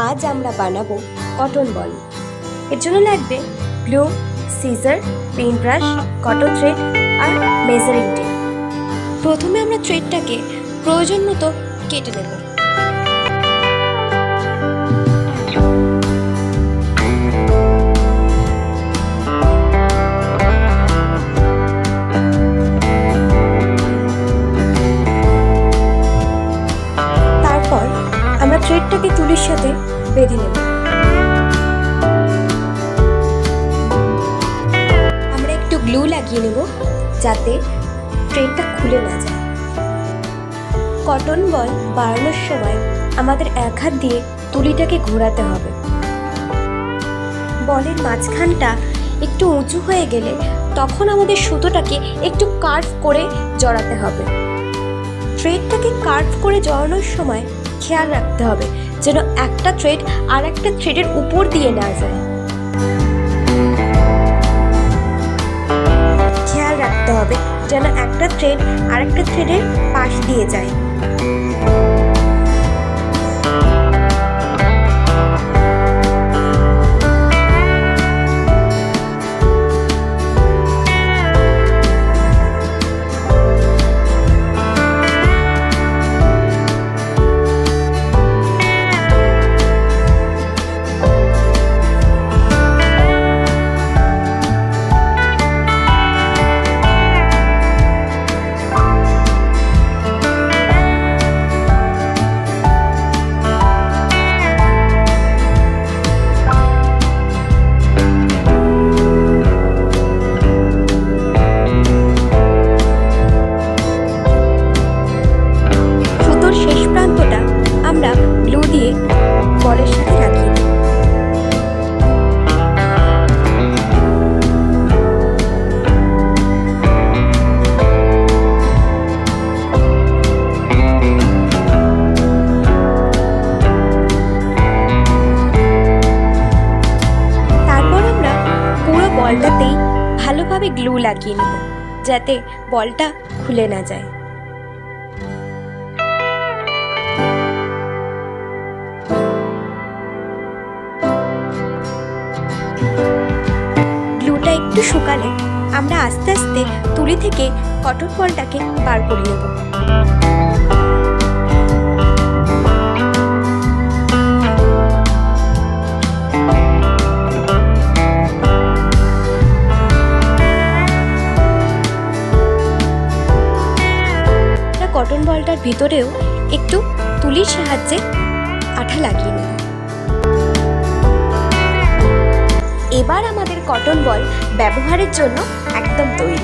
আজ আমরা বানাবো কটন বল। এর জন্য লাগবে glue, scissor, paint brush, cotton thread আর মেজারিং টেপ। প্রথমে আমরা থ্রেডটাকে প্রয়োজন মতো কেটে নেব। তারপর আমরা থ্রেডটাকে তুলির সাথে বেঁধে নেব। আমরা একটু গ্লু লাগিয়ে নেব যাতে থ্রেডটা খুলে না যায়। কটন বল বানানোর সময় আমাদের এক হাত দিয়ে তুলিটাকে ঘোরাতে হবে। বলের মাঝখানটা একটু উঁচু হয়ে গেলে তখন আমাদের সুতোটাকে একটু কার্ভ করে জড়াতে হবে। থ্রেডটাকে কার্ভ করে জড়ানোর সময় খেয়াল রাখতে হবে যেন একটা থ্রেড আর একটা থ্রেডের উপর দিয়ে না যায়। খেয়াল রাখতে হবে যেন একটা থ্রেড আর একটা থ্রেডের পাশ দিয়ে যায়। শেষ প্রান্তটা আমরা গ্লু দিয়ে বলের সাথে লাগিয়ে দিই। তারপর আমরা পুরো বলটাতেই ভালোভাবে গ্লু লাগিয়ে নেব যাতে বলটা খুলে না যায়। গ্লুটা একটু শুকালে আমরা আস্তে আস্তে তুলি থেকে কটন বলটাকে বার করে নেব। কটন বলটার ভিতরেও একটু তুলির সাহায্যে আঠা লাগিয়ে নেব। এবার আমাদের কটন বল ব্যবহারের জন্য একদম তৈরি।